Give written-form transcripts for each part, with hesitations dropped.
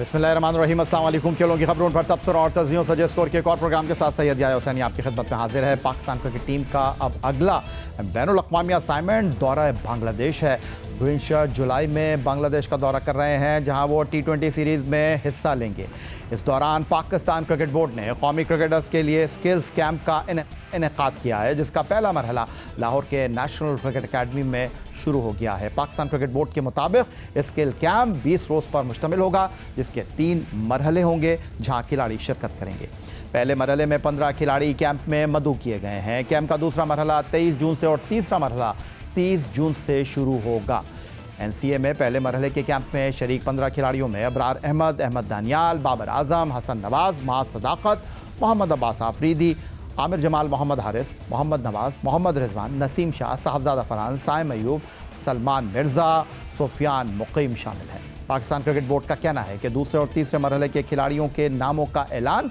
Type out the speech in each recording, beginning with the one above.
बिस्मिल्लाहिर्रहमानिर्रहीम, अस्सलाम वालेकुम। खेलों की खबरों पर तबसरा और तज़ियों सजे स्कोर के एक और प्रोग्राम के साथ सैयद याया हुसैनी आपकी खिदमत में हाजिर है। पाकिस्तान क्रिकेट टीम का अब अगला बैनुल अक़वामी असाइनमेंट दौरा बांग्लादेश है। गुइंशा जुलाई में बांग्लादेश का दौरा कर रहे हैं, जहां वो T20 सीरीज़ में हिस्सा लेंगे। इस दौरान पाकिस्तान क्रिकेट बोर्ड ने कौमी क्रिकेटर्स के लिए स्किल्स कैंप का इनेकाद किया है, जिसका पहला मरहला लाहौर के नेशनल क्रिकेट अकेडमी में शुरू हो गया है। पाकिस्तान क्रिकेट बोर्ड के मुताबिक स्किल कैंप 20 रोज़ पर मुश्तमिल होगा, जिसके 3 मरहले होंगे, जहां खिलाड़ी शिरकत करेंगे। पहले मरहले में 15 खिलाड़ी कैंप में मदऊ किए गए हैं। कैंप का दूसरा मरहला 23 जून से और तीसरा मरहला 30 जून से शुरू होगा। NCA में पहले मरहले के कैंप में शरीक 15 खिलाड़ियों में अबरार अहमद, अहमद दानियाल, बाबर आजम, हसन नवाज, माज सदाकत, मोहम्मद अब्बास आफरीदी, आमिर जमाल, मोहम्मद हारिस, मोहम्मद नवाज, मोहम्मद रिजवान, नसीम शाह, साहबजादा फरहान, साइम अयूब, सलमान मिर्ज़ा, सुफियान मुकीम शामिल हैं। पाकिस्तान क्रिकेट बोर्ड का कहना है कि दूसरे और तीसरे मरहले के खिलाड़ियों के नामों का ऐलान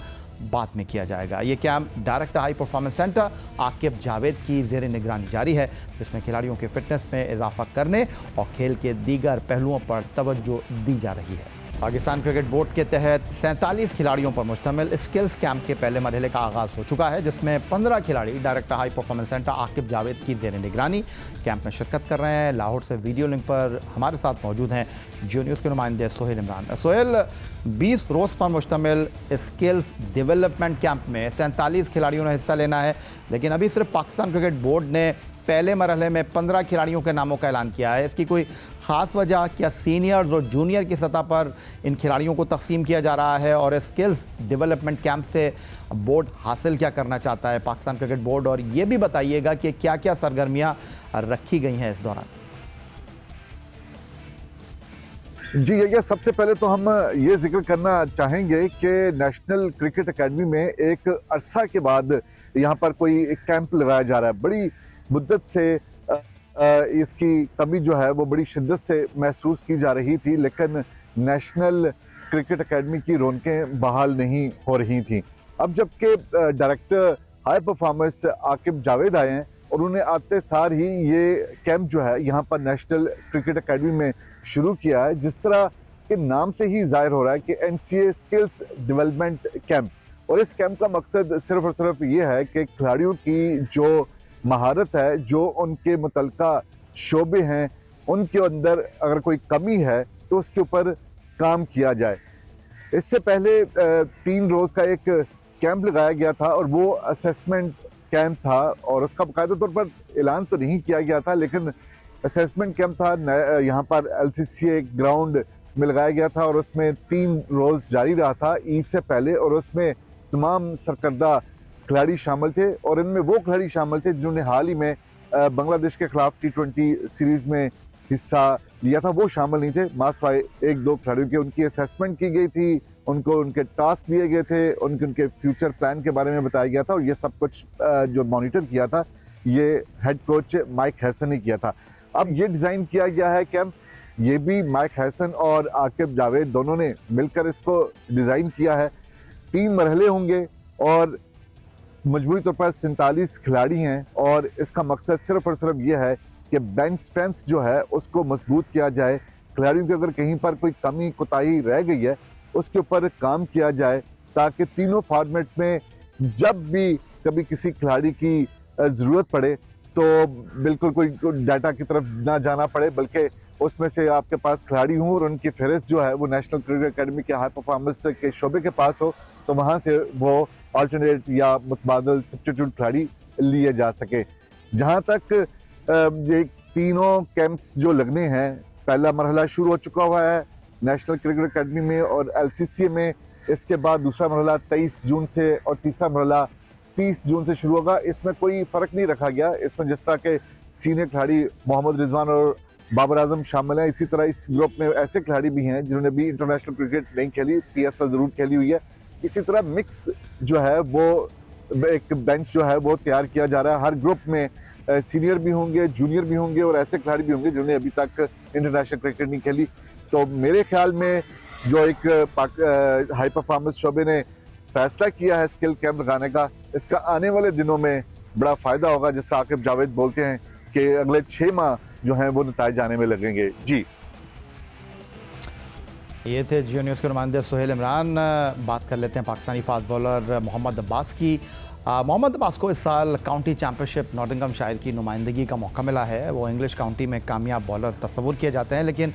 बाद में किया जाएगा। ये camp director high performance centre Aqib Javed की ज़ेर निगरानी जारी है, जिसमें खिलाड़ियों के फिटनेस में इजाफा करने और खेल के दीगर पहलुओं पर तवज्जो दी जा रही है। पाकिस्तान क्रिकेट बोर्ड के तहत 47 खिलाड़ियों पर मुश्तमिल स्किल्स कैंप के पहले मरहले का आगाज़ हो चुका है, जिसमें 15 खिलाड़ी director high performance centre Aqib Javed की ज़ेर निगरानी कैंप में शिरकत कर रहे हैं। लाहौर से वीडियो लिंक पर हमारे साथ मौजूद हैं जियो न्यूज़ के नुमाइंदे सोहेल इमरान। सोहेल, 20 रोज़ पर मुश्तमिल स्किल्स डेवलपमेंट कैंप में 47 खिलाड़ियों ने हिस्सा लेना है, लेकिन अभी सिर्फ पाकिस्तान क्रिकेट बोर्ड ने पहले मरहले में 15 खिलाड़ियों के नामों का ऐलान किया है। इसकी कोई ख़ास वजह, क्या सीनियर्स और जूनियर की सतह पर इन खिलाड़ियों को तकसीम किया जा रहा है, और स्किल्स डेवलपमेंट कैंप से बोर्ड हासिल क्या करना चाहता है पाकिस्तान क्रिकेट बोर्ड? और ये भी बताइएगा कि क्या क्या सरगर्मियाँ रखी गई हैं इस दौरान। जी, ये सबसे पहले तो हम ये जिक्र करना चाहेंगे कि नेशनल क्रिकेट अकेडमी में एक अरसा के बाद यहाँ पर कोई एक कैंप लगाया जा रहा है। बड़ी मुद्दत से इसकी कमी जो है वो बड़ी शिद्दत से महसूस की जा रही थी, लेकिन नेशनल क्रिकेट अकेडमी की रौनकें बहाल नहीं हो रही थी। अब जबकि director high performance Aqib Javed आए हैं और उन्हें आते सार ही ये कैंप जो है यहाँ पर नेशनल क्रिकेट अकेडमी में शुरू किया है, जिस तरह के नाम से ही जाहिर हो रहा है कि NCA स्किल्स डेवलपमेंट कैंप। और इस कैंप का मकसद सिर्फ और सिर्फ ये है कि खिलाड़ियों की जो महारत है, जो उनके मुतलका शोबे हैं, उनके अंदर अगर कोई कमी है तो उसके ऊपर काम किया जाए। इससे पहले 3 रोज़ का एक कैंप लगाया गया था और वो असेसमेंट कैंप था, और उसका बाकायदा तौर पर ऐलान तो नहीं किया गया था, लेकिन असेसमेंट कैंप था यहाँ पर LCCA ग्राउंड में लगाया गया था, और उसमें 3 रोज़ जारी रहा था ईद से पहले, और उसमें तमाम सरकर्दा खिलाड़ी शामिल थे। और इनमें वो खिलाड़ी शामिल थे जिन्होंने हाल ही में बांग्लादेश के खिलाफ T20 सीरीज़ में हिस्सा लिया था, वो शामिल नहीं थे। मास्टर 1-2 खिलाड़ियों के उनकी असेसमेंट की गई थी, उनको उनके टास्क दिए गए थे, उनके फ्यूचर प्लान के बारे में बताया गया था, और ये सब कुछ जो मॉनिटर किया था ये हेड कोच माइक हैसन ने किया था। अब ये डिज़ाइन किया गया है कैंप, ये भी माइक हैसन और आकिब जावेद दोनों ने मिलकर इसको डिज़ाइन किया है। 3 मरहले होंगे और मजबूरी तौर पर 47 खिलाड़ी हैं, और इसका मकसद सिर्फ और सिर्फ ये है कि बेंच स्ट्रेंथ जो है उसको मजबूत किया जाए। खिलाड़ियों की अगर कहीं पर कोई कमी कोताही रह गई है उसके ऊपर काम किया जाए, ताकि तीनों फॉर्मेट में जब भी कभी किसी खिलाड़ी की ज़रूरत पड़े तो बिल्कुल कोई डाटा की तरफ ना जाना पड़े, बल्कि उसमें से आपके पास खिलाड़ी हों और उनकी फहरिस्त जो है वो नेशनल क्रिकेट अकेडमी के हाई परफॉर्मेंस के शोबे के पास हो, तो वहाँ से वो अल्टरनेट या मुतबादल सब्स्टिट्यूट खिलाड़ी लिए जा सके। जहाँ तक ये तीनों कैंप्स जो लगने हैं, पहला मरहला शुरू हो चुका हुआ है नेशनल क्रिकेट अकेडमी में और LCCA में। इसके बाद दूसरा मरहला 23 जून से और तीसरा मरहला 30 जून से शुरू होगा। इसमें कोई फ़र्क नहीं रखा गया। इसमें जिस तरह के सीनियर खिलाड़ी मोहम्मद रिजवान और बाबर आजम शामिल हैं, इसी तरह इस ग्रुप में ऐसे खिलाड़ी भी हैं जिन्होंने भी इंटरनेशनल क्रिकेट नहीं खेली, PSL ज़रूर खेली हुई है। इसी तरह मिक्स जो है वो एक बेंच जो है वो तैयार किया जा रहा है। हर ग्रुप में सीनियर भी होंगे, जूनियर भी होंगे और ऐसे खिलाड़ी भी होंगे जिन्होंने अभी तक इंटरनेशनल क्रिकेट नहीं खेली। तो मेरे ख्याल में जो एक हाई परफॉर्मेंस शोबे ने फैसला किया है स्किल कैंप लगाने का, इसका आने वाले दिनों में बड़ा फ़ायदा होगा। जैसा आकिब जावेद बोलते हैं कि अगले 6 माह जो हैं वो नताइज आने में लगेंगे। जी ये थे जियो न्यूज़ के नुमाइंदे सुहेल इमरान। बात कर लेते हैं पाकिस्तानी फास्ट बॉलर मोहम्मद अब्बास की। मोहम्मद अब्बास को इस साल काउंटी चैंपियनशिप नॉटिंघमशायर की नुमाइंदगी का मौका मिला है। वो इंग्लिश काउंटी में कामयाब बॉलर तस्वुर किए जाते हैं, लेकिन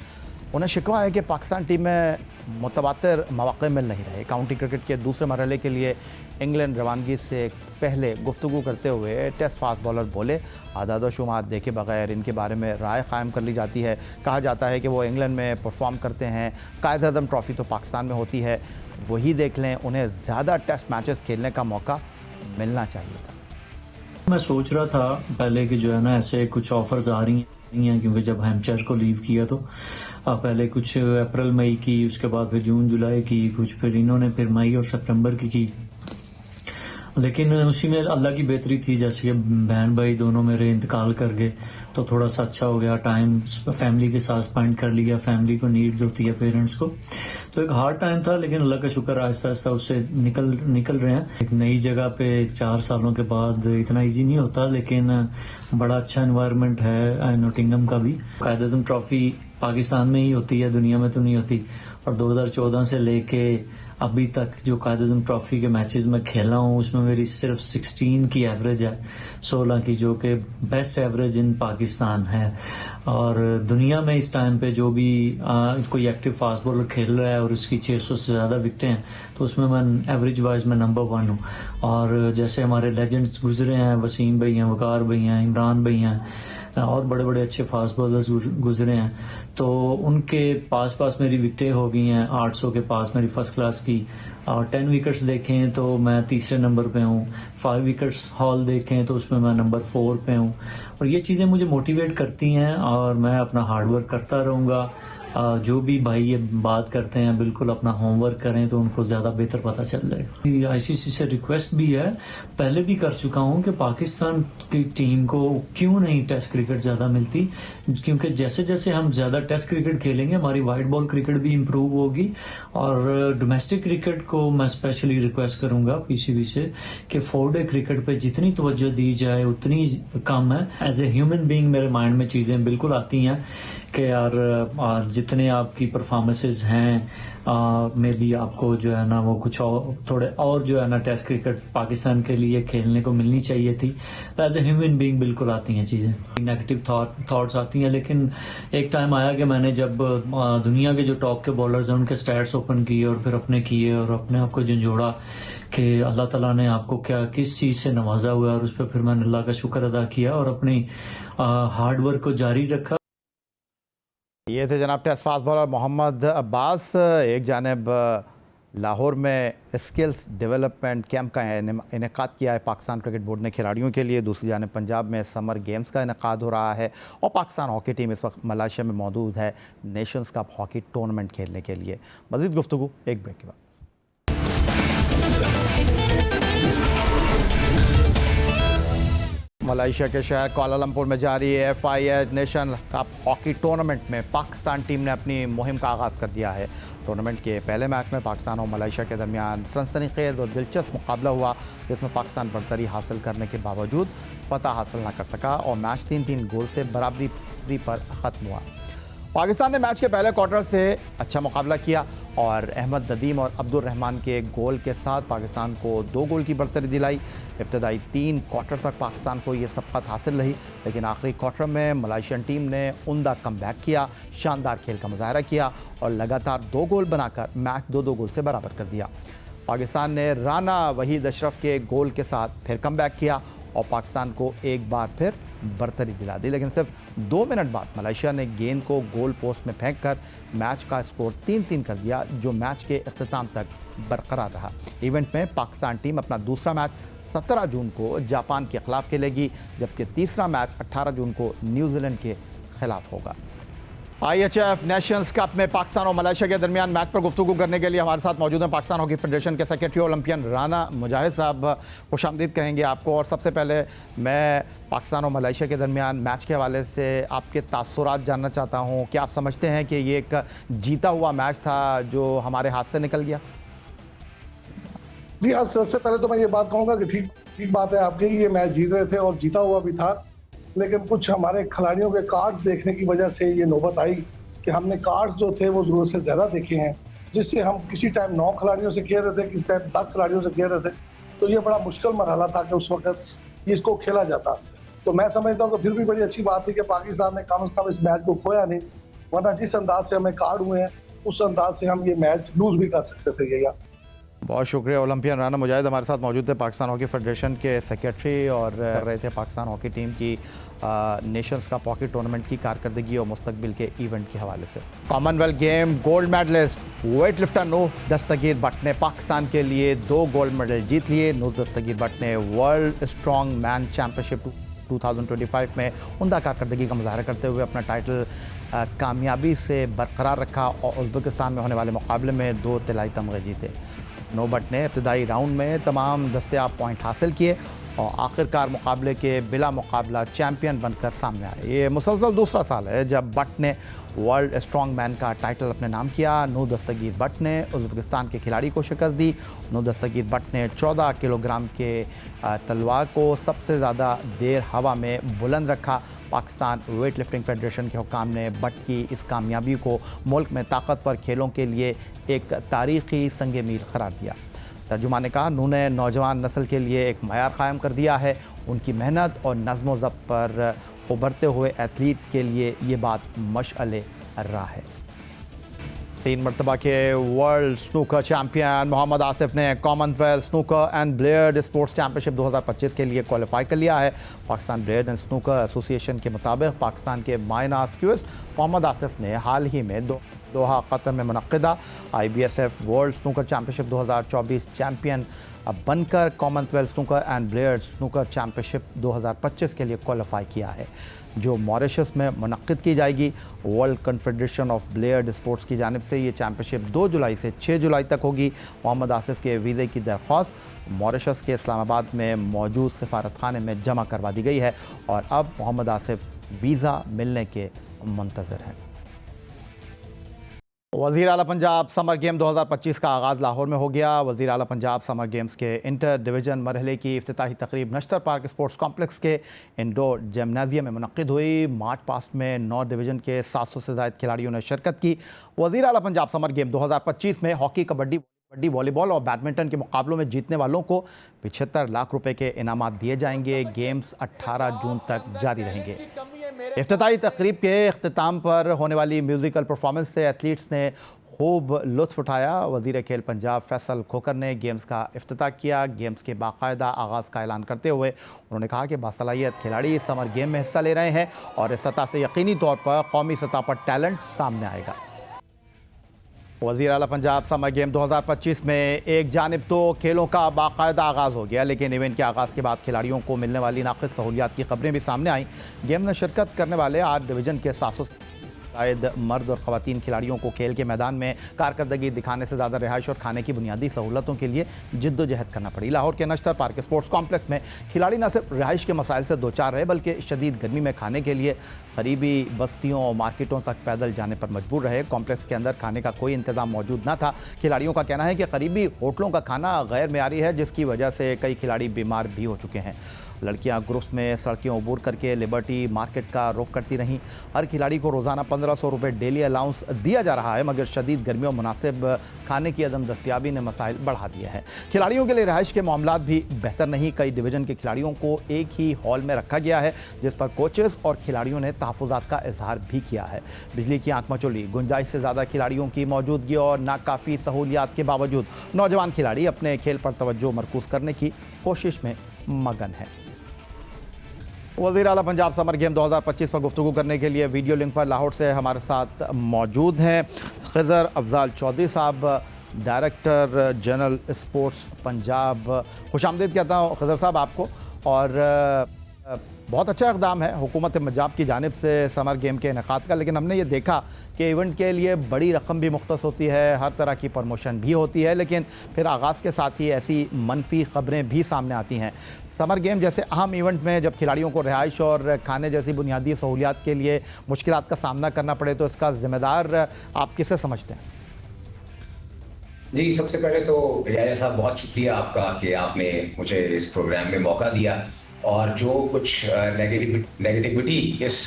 उन्हें शिकवा है कि पाकिस्तान टीम में मुतवातिर मौक़े मिल नहीं रहे। काउंटी क्रिकेट के दूसरे मरहले के लिए इंग्लैंड रवानगी से पहले गुफ्तगू करते हुए टेस्ट फास्ट बॉलर बोले, आदाद व शुमार देखे बगैर इनके बारे में राय कायम कर ली जाती है। कहा जाता है कि वो इंग्लैंड में परफॉर्म करते हैं, कायद-ए-आज़म ट्रॉफ़ी तो पाकिस्तान में होती है, वही देख लें। उन्हें ज़्यादा टेस्ट मैचेस खेलने का मौका मिलना चाहिए था। मैं सोच रहा था पहले कि जो है ना ऐसे कुछ ऑफर्स आ रही हैं, क्योंकि जब हैम्पशायर को लीव किया तो पहले कुछ अप्रैल मई की, उसके बाद फिर जून जुलाई की, कुछ फिर इन्होंने फिर मई और सितंबर की। लेकिन उसी में अल्लाह की बेहतरी थी, जैसे कि बहन भाई दोनों मेरे इंतकाल कर गए तो थोड़ा सा अच्छा हो गया, टाइम फैमिली के साथ स्पेंड कर लिया। फैमिली को नीड्स होती है पेरेंट्स को, तो एक हार्ड टाइम था, लेकिन अल्लाह का शुक्र आहिस्ता आहिस्ता उससे निकल रहे हैं। एक नई जगह पे 4 सालों के बाद इतना इजी नहीं होता, लेकिन बड़ा अच्छा एनवायरनमेंट है नॉटिंघम का भी। कायद-ए-आज़म ट्रॉफी पाकिस्तान में ही होती है, दुनिया में तो नहीं होती। और 2014 से लेके अभी तक जो कायद-ए-आज़म ट्रॉफी के मैचेस में खेला हूँ, उसमें मेरी सिर्फ 16 की एवरेज है, 16 की, जो कि बेस्ट एवरेज इन पाकिस्तान है। और दुनिया में इस टाइम पे जो भी कोई एक्टिव फास्ट बॉलर खेल रहा है और उसकी 600 से ज़्यादा विकटें हैं, तो उसमें मैं एवरेज वाइज में नंबर 1 हूँ। और जैसे हमारे लेजेंड्स गुजरे हैं, वसीम भाई हैं, वकार भाई हैं, इमरान भाई हैं, और बड़े बड़े अच्छे फास्ट बॉलर्स गुजरे हैं, तो उनके पास मेरी विकेटें हो गई हैं। 800 के पास मेरी फर्स्ट क्लास की, और 10 विकेट्स देखें तो मैं तीसरे नंबर पे हूँ। 5 विकेट्स हॉल देखें तो उसमें मैं नंबर 4 पे हूँ। और ये चीज़ें मुझे मोटिवेट करती हैं और मैं अपना हार्डवर्क करता रहूँगा। जो भी भाई ये बात करते हैं, बिल्कुल अपना होमवर्क करें तो उनको ज़्यादा बेहतर पता चल जाएगा। आईसीसी से रिक्वेस्ट भी है, पहले भी कर चुका हूँ, कि पाकिस्तान की टीम को क्यों नहीं टेस्ट क्रिकेट ज़्यादा मिलती, क्योंकि जैसे जैसे हम ज़्यादा टेस्ट क्रिकेट खेलेंगे हमारी वाइट बॉल क्रिकेट भी इम्प्रूव होगी। और डोमेस्टिक क्रिकेट को मैं स्पेशली रिक्वेस्ट करूँगा पीसीबी से कि 4 डे क्रिकेट पर जितनी तवज्जो दी जाए उतनी कम है। एज ए ह्यूमन बीइंग मेरे माइंड में चीज़ें बिल्कुल आती हैं कि यार जितने आपकी परफॉर्मेंसेस हैं में भी आपको जो है ना वो कुछ और थोड़े और जो है ना टेस्ट क्रिकेट पाकिस्तान के लिए खेलने को मिलनी चाहिए थी। एज ए ह्यूमन बीइंग बिल्कुल आती हैं चीज़ें, नेगेटिव थॉट्स आती हैं। लेकिन एक टाइम आया कि मैंने जब दुनिया के जो टॉप के बॉलर्स हैं उनके स्टैट्स ओपन किए और फिर अपने किए और अपने आप को झंझोड़ा कि अल्लाह ताला ने आपको क्या किस चीज़ से नवाजा हुआ है, और उस पर फिर मैंने अल्लाह का शुक्र अदा किया और अपनी हार्ड वर्क को जारी रखा। ये थे जनाब test fast bowler Mohammad Abbas. एक जानिब लाहौर में स्किल्स डेवलपमेंट कैंप का इनेकाद किया है पाकिस्तान क्रिकेट बोर्ड ने खिलाड़ियों के लिए। दूसरी जानिब पंजाब में समर गेम्स का इनेकाद हो रहा है और पाकिस्तान हॉकी टीम इस वक्त मलेशिया में मौजूद है नेशंस कप हॉकी टूर्नामेंट खेलने के लिए। मज़ीद गुफ्तगू एक ब्रेक के बाद। मलेशिया के शहर कुआलालंपुर में जारी FIH nation cup hockey tournament में पाकिस्तान टीम ने अपनी मुहिम का आगाज़ कर दिया है। टूर्नामेंट के पहले मैच में पाकिस्तान और मलेशिया के दरमियान सनसनीखेज और दिलचस्प मुकाबला हुआ, जिसमें पाकिस्तान बढ़तरी हासिल करने के बावजूद फतह हासिल न कर सका और मैच 3-3 गोल से बराबरी पर ख़त्म हुआ। पाकिस्तान ने मैच के पहले क्वार्टर से अच्छा मुकाबला किया और अहमद नदीम और अब्दुल रहमान के गोल के साथ पाकिस्तान को 2 गोल की बढ़तरी दिलाई। इब्तदाई 3 क्वार्टर तक पाकिस्तान को ये सबकत हासिल रही, लेकिन आखिरी क्वार्टर में मलेशियन टीम ने उम्दा कमबैक किया, शानदार खेल का मुजाहरा किया और लगातार 2 गोल बनाकर मैच 2-2 गोल से बराबर कर दिया। पाकिस्तान ने राना वहीद अशरफ के गोल के साथ फिर कमबैक किया और पाकिस्तान को एक बार फिर बढ़तरी दिला दी, लेकिन सिर्फ 2 मिनट बाद मलेशिया ने गेंद को गोल पोस्ट में फेंककर मैच का स्कोर 3-3 कर दिया, जो मैच के इख्तिताम तक बरकरार रहा। इवेंट में पाकिस्तान टीम अपना दूसरा मैच 17 जून को जापान के खिलाफ खेलेगी, जबकि तीसरा मैच 18 जून को न्यूजीलैंड के खिलाफ होगा। IHF नेशंस कप में पाकिस्तान और मलेशिया के दरमियान मैच पर गुफ्तगू करने के लिए हमारे साथ मौजूद हैं पाकिस्तान हॉकी फेडरेशन के सेक्रेटरी ओलंपियन राना मुजाहिद साहब। खुशामदीद कहेंगे आपको। और सबसे पहले मैं पाकिस्तान और मलेशिया के दरमियान मैच के हवाले से आपके तासुरात जानना चाहता हूँ। क्या आप समझते हैं कि ये एक जीता हुआ मैच था जो हमारे हाथ से निकल गया? जी हाँ, सबसे पहले तो मैं ये बात कहूँगा कि ठीक बात है आपकी, ये मैच जीत रहे थे और जीता हुआ भी था, लेकिन कुछ हमारे खिलाड़ियों के कार्ड्स देखने की वजह से ये नौबत आई कि हमने कार्ड्स जो थे वो ज़रूरत से ज़्यादा देखे हैं, जिससे हम किसी टाइम 9 खिलाड़ियों से खेल रहे थे, किसी टाइम 10 खिलाड़ियों से खेल रहे थे। तो ये बड़ा मुश्किल मरहला था कि उस वक़्त इसको खेला जाता। तो मैं समझता हूँ कि फिर भी बड़ी अच्छी बात थी कि पाकिस्तान ने कम से कम इस मैच को खोया नहीं, वरना जिस अंदाज से हमें कार्ड हुए हैं उस अंदाज से हम ये मैच लूज़ भी कर सकते थे भैया। बहुत शुक्रिया। ओलंपियन राना मुजाहिद हमारे साथ मौजूद थे, पाकिस्तान हॉकी फेडरेशन के सेक्रेटरी, और कर रहे थे पाकिस्तान हॉकी टीम की नेशंस कप हॉकी टूर्नामेंट की कारकर्दगी और मुस्तकबिल के इवेंट के हवाले से। Commonwealth game gold medallist weightlifter Nooh Dastgir Butt ने पाकिस्तान के लिए 2 गोल्ड मेडल जीत लिए। नूह दस्तगीर भट्ट ने वर्ल्ड स्ट्रॉन्ग मैन चैम्पियनशिप 2025 में उम्दा कारकर्दगी का मुजाहरा करते हुए अपना टाइटल कामयाबी से बरकरार रखा और उज़्बेकिस्तान में होने वाले मुकाबले में 2 तिलाई तमगे जीते। नूह भट्ट ने इब्तदाई राउंड में तमाम दस्तयाब पॉइंट हासिल किए और आखिरकार मुकाबले के बिला मुकाबला चैम्पियन बनकर सामने आए। ये मुसलसल दूसरा साल है जब भट्ट ने वर्ल्ड स्ट्रॉन्ग मैन का टाइटल अपने नाम किया। नूह दस्तगीर भट्ट ने उज़्बेकिस्तान के खिलाड़ी को शिकस्त दी। नूह दस्तगीर भट्ट ने 14 किलोग्राम के तलवार को सबसे ज़्यादा देर हवा में बुलंद रखा। पाकिस्तान वेट लिफ्टिंग फेडरेशन के हुक्काम ने भट्ट की इस कामयाबी को मुल्क में ताकतवर खेलों के लिए एक तारीखी संग मील करार दिया। तर्जुमा ने कहा, नूह ने नौजवान नस्ल के लिए एक मयार कायम कर दिया है। उनकी मेहनत और नज़्म व ज़ब्त पर उभरते हुए एथलीट के लिए ये बात मशअले राह है। 3 मरतबा के world snooker champion Mohammad Asif ने Commonwealth snooker and billiard sports championship 2025 के लिए क्वालिफाई कर लिया है। Pakistan billiard and snooker association के मुताबिक पाकिस्तान के माइना स्क्यूस्ट मोहम्मद आसिफ ने हाल ही में दोहा कतर में मुनक्किदा IBSF world snooker championship 2024 champion बनकर Commonwealth snooker and billiard snooker championship 2025 के लिए क्वालिफाई किया है, जो मॉरिशस में मुनक्किद की जाएगी। World confederation of billiard sports की जानिब से ये चैम्पियनशिप 2 जुलाई से 6 जुलाई तक होगी। मोहम्मद आसिफ के वीज़े की दरख्वास्त मॉरिशस के इस्लामाबाद में मौजूद सफारतखाने में जमा करवा दी गई है और अब मोहम्मद आसिफ वीज़ा मिलने के मुंतज़र हैं। वज़ीर आला पंजाब समर गेम 2025 का आगाज़ लाहौर में हो गया। वज़ीर आला पंजाब समर गेम्स के इंटर डिवीज़न मरहले की इफ्तिताही तकरीब नश्तर पार्क स्पोर्ट्स कॉम्प्लेक्स के इंडोर जिम्नाजियम में मुनक्किद हुई। मार्च पास्ट में 9 डिवीज़न के 700 से ज़ायद खिलाड़ियों ने शिरकत की। वज़ीर आला पंजाब समर गेम 2025 में हॉकी, कबड्डी, वॉलीबॉल और बैडमिंटन के मुकाबलों में जीतने वालों को 75 लाख रुपए के इनामात दिए जाएंगे। गेम्स 18 जून तक जारी रहेंगे। इफ्तिताही तकरीब के अख्तिताम पर होने वाली म्यूज़िकल परफॉर्मेंस से एथलीट्स ने खूब लुत्फ़ उठाया। वज़ीर खेल पंजाब फैसल खोकर ने गेम्स का इफ्तिताह किया। गेम्स के बाकायदा आगाज़ का ऐलान करते हुए उन्होंने कहा कि बासलाहियत खिलाड़ी समर गेम में हिस्सा ले रहे हैं और इस सतह से यकीनी तौर पर कौमी सतह पर टैलेंट सामने आएगा। वज़ीर आला पंजाब समर गेम 2025 में एक जानिब तो खेलों का बाकायदा आगाज़ हो गया, लेकिन इवेंट के आगाज़ के बाद खिलाड़ियों को मिलने वाली नाक़िस सहूलियात की खबरें भी सामने आईं। गेम में शिरकत करने वाले 8 डिवीज़न के 700 शायद मर्द और ख़वातीन खिलाड़ियों को खेल के मैदान में कारकर्दगी दिखाने से ज़्यादा रिहाइश और खाने की बुनियादी सहूलतों के लिए जिद्दोजहद करना पड़ी। लाहौर के नश्तर पार्क स्पोर्ट्स कॉम्प्लेक्स में खिलाड़ी न सिर्फ रिहाइश के मसाइल से दो चार रहे, बल्कि शदीद गर्मी में खाने के लिए करीबी बस्तियों और मार्केटों तक पैदल जाने पर मजबूर रहे। कॉम्प्लेक्स के अंदर खाने का कोई इंतजाम मौजूद न था। खिलाड़ियों का कहना है कि करीबी होटलों का खाना गैर मेयारी है, जिसकी वजह से कई खिलाड़ी बीमार भी हो चुके हैं। लड़कियां ग्रुप्स में सड़कें अबूर करके लिबर्टी मार्केट का रुख करती रहीं। हर खिलाड़ी को रोज़ाना 1500 रुपये डेली अलाउंस दिया जा रहा है, मगर शदीद गर्मियों मुनासिब खाने की अदम दस्तियाबी ने मसाइल बढ़ा दिया है। खिलाड़ियों के लिए रिहाइश के मामलात भी बेहतर नहीं। कई डिवीज़न के खिलाड़ियों को एक ही हॉल में रखा गया है, जिस पर कोचेज़ और खिलाड़ियों ने तहफ़्फ़ुज़ात का इजहार भी किया है। बिजली की आंख मचोली, गुंजाइश से ज़्यादा खिलाड़ियों की मौजूदगी और नाकाफ़ी सहूलियात के बावजूद नौजवान खिलाड़ी अपने खेल पर तवज्जो मरकूज़ करने की कोशिश में मगन है। वज़ीर आला पंजाब समर गेम 2025 पर गुफ्तगू करने के लिए वीडियो लिंक पर लाहौर से हमारे साथ मौजूद हैं खिज़र अफजाल चौधरी साहब, डायरेक्टर जनरल स्पोर्ट्स पंजाब। खुशामदीद कहता हूँ खिज़र साहब आपको। और बहुत अच्छा इक़दाम है हुकूमत पंजाब की जानिब से समर गेम के इनेकाद का, लेकिन हमने ये देखा कि इवेंट के लिए बड़ी रकम भी मुख्तस होती है, हर तरह की प्रमोशन भी होती है, लेकिन फिर आगाज़ के साथ ही ऐसी मनफी ख़बरें भी सामने आती हैं। समर गेम जैसे अहम इवेंट में जब खिलाड़ियों को रिहाइश और खाने जैसी बुनियादी सहूलियात के लिए मुश्किलात का सामना करना पड़े, तो इसका ज़िम्मेदार आप किसे समझते हैं? जी, सबसे पहले तो याया साहब बहुत शुक्रिया आपका कि आपने मुझे इस प्रोग्राम में मौका दिया। और जो कुछ नेगेटिविटी इस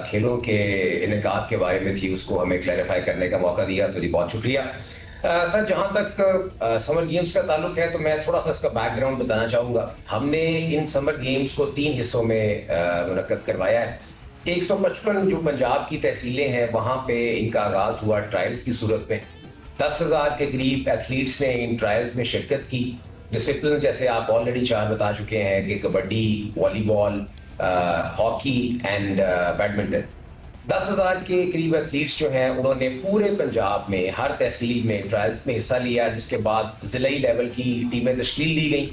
खेलों के इनेकाद के बारे में थी उसको हमें क्लैरिफाई करने का मौका दिया, तो जी बहुत शुक्रिया। सर, जहाँ तक समर गेम्स का ताल्लुक है तो मैं थोड़ा सा इसका बैकग्राउंड बताना चाहूँगा। हमने इन समर गेम्स को 3 हिस्सों में मुनक्कद करवाया है। 155 जो पंजाब की तहसीलें हैं वहाँ पे इनका आगाज़ हुआ ट्रायल्स की सूरत में। 10,000 के करीब एथलीट्स ने इन ट्रायल्स में शिरकत की। डिसिप्लिन जैसे आप ऑलरेडी 4 बता चुके हैं कि kabaddi, volleyball, hockey and badminton. 10,000 के करीब एथलीट्स जो हैं उन्होंने पूरे पंजाब में हर तहसील में ट्रायल्स में हिस्सा लिया, जिसके बाद ज़िलाई लेवल की टीमें तश्कील दी गई।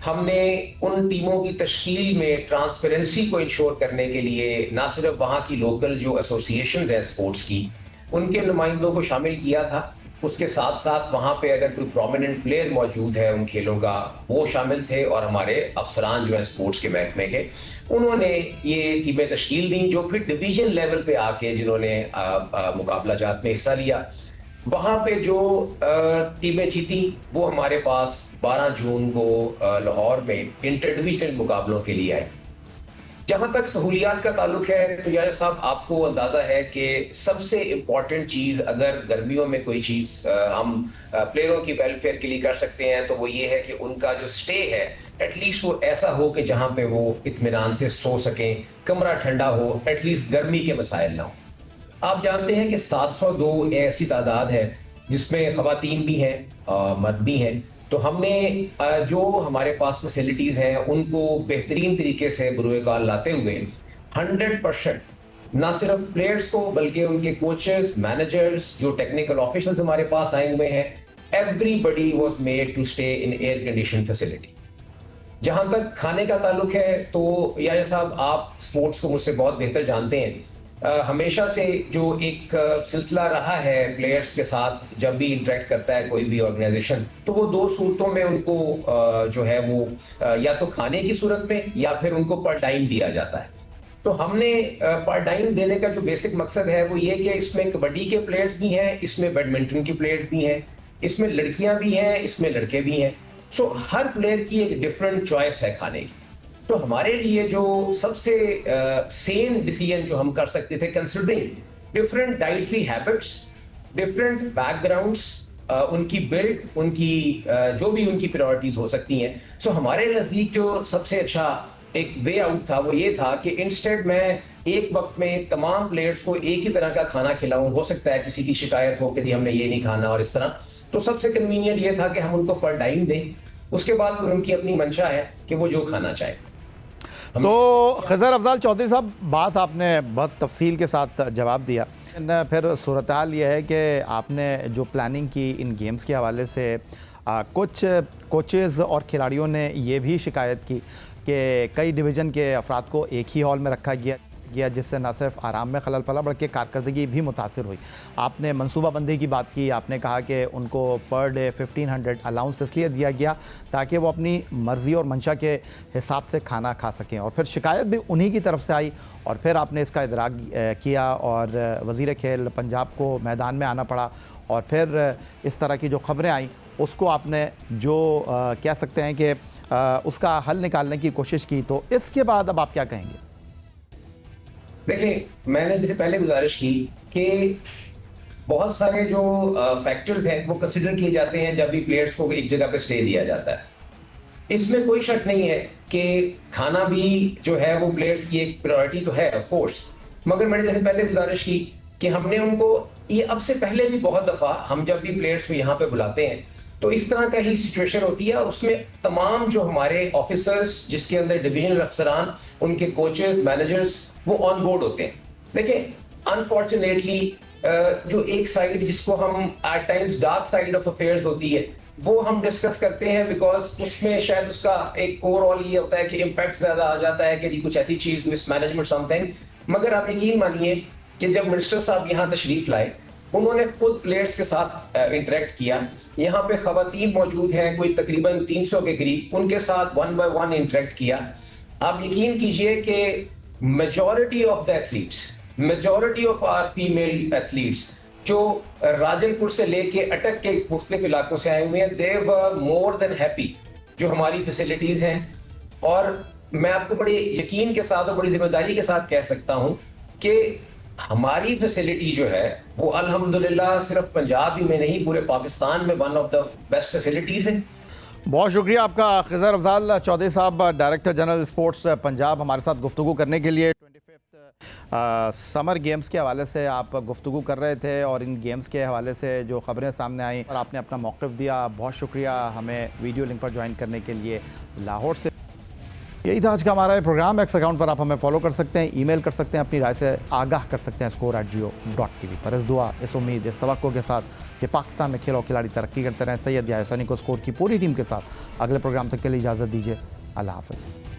हमने उन टीमों की तश्कील में ट्रांसपेरेंसी को इंश्योर करने के लिए ना सिर्फ वहाँ की लोकल जो एसोसिएशन हैं स्पोर्ट्स की, उनके नुमाइंदों को शामिल किया था, उसके साथ साथ वहाँ पे अगर कोई प्रोमिनेंट प्लेयर मौजूद है उन खेलों का, वो शामिल थे, और हमारे अफसरान जो हैं स्पोर्ट्स के महकमे के, उन्होंने ये टीमें तश्कील दी जो फिर डिवीजन लेवल पे आके जिन्होंने मुकाबला जात में हिस्सा लिया। वहाँ पे जो टीमें जीती वो हमारे पास 12 जून को लाहौर में इंटर डिवीजनल मुकाबलों के लिए आए। जहां तक सहूलियात का ताल्लुक है तो यार साहब, आपको अंदाजा है कि सबसे इम्पोर्टेंट चीज, अगर गर्मियों में कोई चीज हम प्लेयरों की वेलफेयर के लिए कर सकते हैं तो वो ये है कि उनका जो स्टे है एटलीस्ट वो ऐसा हो कि जहां पे वो इत्मीनान से सो सकें, कमरा ठंडा हो, एटलीस्ट गर्मी के मसाइल ना हो। आप जानते हैं कि 702 ऐसी तादाद है जिसमें खवातीन भी हैं, मर्द भी हैं। तो हमने जो हमारे पास फैसिलिटीज हैं उनको बेहतरीन तरीके से बुरुएकाल लाते हुए 100% ना सिर्फ प्लेयर्स को बल्कि उनके कोचेस, मैनेजर्स, जो टेक्निकल ऑफिशियल्स हमारे पास आए हुए हैं, everybody was made to stay in air condition facility. जहां तक खाने का ताल्लुक है तो यार साहब, आप स्पोर्ट्स को मुझसे बहुत बेहतर जानते हैं। हमेशा से जो एक सिलसिला रहा है प्लेयर्स के साथ, जब भी इंटरेक्ट करता है कोई भी ऑर्गेनाइजेशन, तो वो 2 सूरतों में उनको जो है वो या तो खाने की सूरत में या फिर उनको पर टाइम दिया जाता है। तो हमने पर टाइम देने का जो बेसिक मकसद है वो ये कि इसमें कबड्डी के प्लेयर्स भी हैं, इसमें बैडमिंटन के प्लेयर्स भी हैं, इसमें लड़कियां भी हैं, इसमें लड़के भी हैं। सो हर प्लेयर की एक डिफरेंट चॉइस है खाने की। तो हमारे लिए जो सबसे सेम डिसीजन जो हम कर सकते थे, considering different dietary habits, different backgrounds, उनकी बिल्ड, उनकी जो भी उनकी प्रायोरिटीज हो सकती हैं, सो हमारे नजदीक जो सबसे अच्छा एक वे आउट था वो ये था कि इंस्टेड मैं एक वक्त में तमाम प्लेयर्स को एक ही तरह का खाना खिलाऊं। हो सकता है किसी की शिकायत हो कि हमने ये नहीं खाना और इस तरह, तो सबसे कन्वीनियंट ये था कि हम उनको पर टाइम दें, उसके बाद फिर उनकी अपनी मंशा है कि वो जो खाना चाहे। तो खज़र अफजाल चौधरी साहब, बात आपने बहुत तफसील के साथ जवाब दिया। फिर सूरत हाल ये है कि आपने जो प्लानिंग की इन गेम्स के हवाले से, कुछ कोचेज़ और खिलाड़ियों ने ये भी शिकायत की कि कई डिवीज़न के अफराद को एक ही हॉल में रखा गया, जिससे न सिर्फ आराम में खलल पड़ा बल्कि कारकर्दगी भी मुतासिर हुई। आपने मनसूबाबंदी की बात की, आपने कहा कि उनको पर डे 1500 अलाउंस इसलिए दिया गया ताकि वो अपनी मर्ज़ी और मंशा के हिसाब से खाना खा सकें, और फिर शिकायत भी उन्हीं की तरफ से आई और फिर आपने इसका इदराक किया और वज़ीर खेल पंजाब को मैदान में आना पड़ा, और फिर इस तरह की जो ख़बरें आई उसको आपने जो कह सकते हैं कि उसका हल निकालने की कोशिश की। तो इसके बाद अब आप क्या कहेंगे? देखिए, मैंने जैसे पहले गुजारिश की कि बहुत सारे जो फैक्टर्स हैं वो कंसिडर किए जाते हैं जब भी प्लेयर्स को एक जगह पे स्टे दिया जाता है। इसमें कोई शक नहीं है कि खाना भी जो है वो प्लेयर्स की एक प्रायोरिटी तो है ऑफ कोर्स, मगर मैंने जैसे पहले गुजारिश की कि हमने उनको ये अब से पहले भी बहुत दफा हम जब भी प्लेयर्स को यहाँ पे बुलाते हैं तो इस तरह का ही सिचुएशन होती है। उसमें तमाम जो हमारे ऑफिसर्स, जिसके अंदर डिवीजनल अफसरान, उनके कोचेस, मैनेजर्स, वो ऑन बोर्ड होते हैं। देखिए, अनफॉर्चुनेटली जो एक साइड जिसको हम at times dark side of affairs होती है वो हम डिस्कस करते हैं, बिकॉज उसमें शायद उसका एक ओवरऑल ये होता है कि इम्पैक्ट ज्यादा आ जाता है कि जी कुछ ऐसी चीज, मिसमैनेजमेंट समथिंग। मगर आप यकीन मानिए कि जब मिनिस्टर साहब यहाँ तशरीफ लाए, उन्होंने खुद प्लेयर्स के साथ इंटरेक्ट किया। यहाँ पे खवातीन मौजूद हैं कोई तकरीबन 300 के करीब, उनके साथ 1 by 1 इंटरेक्ट किया। आप यकीन कीजिए कि majority of the athletes, majority of our female athletes जो राजनपुर से लेके अटक के मुख्तलिफ इलाकों से आए हुए हैं, दे वर मोर देन हैप्पी जो हमारी फैसिलिटीज हैं। और मैं आपको बड़े यकीन के साथ और बड़ी जिम्मेदारी के साथ कह सकता हूं कि हमारी फैसिलिटी जो है वो अल्हम्दुलिल्लाह सिर्फ पंजाब ही में नहीं पूरे पाकिस्तान में one of the best facilities है। बहुत शुक्रिया आपका खिज़र अफजाल चौधरी साहब, डायरेक्टर जनरल स्पोर्ट्स पंजाब, हमारे साथ गुफ्तगू करने के लिए। 25th समर गेम्स के हवाले से आप गुफ्तगू कर रहे थे और इन गेम्स के हवाले से जो ख़बरें सामने आई और आपने अपना मौक़िफ़ दिया, बहुत शुक्रिया हमें वीडियो लिंक पर ज्वाइन करने के लिए लाहौर से। यही था आज का हमारा प्रोग्राम। एक्स अकाउंट पर आप हमें फॉलो कर सकते हैं, ईमेल कर सकते हैं, अपनी राय से आगाह कर सकते हैं score@geo.tv पर। इस दुआ, इस उम्मीद, इस तवक्को के साथ कि पाकिस्तान में खेल और खिलाड़ी तरक्की करते रहें, सैयद याह्या हुसैनी को स्कोर की पूरी टीम के साथ अगले प्रोग्राम तक के लिए इजाज़त दीजिए। अल्लाह हाफ़िज़।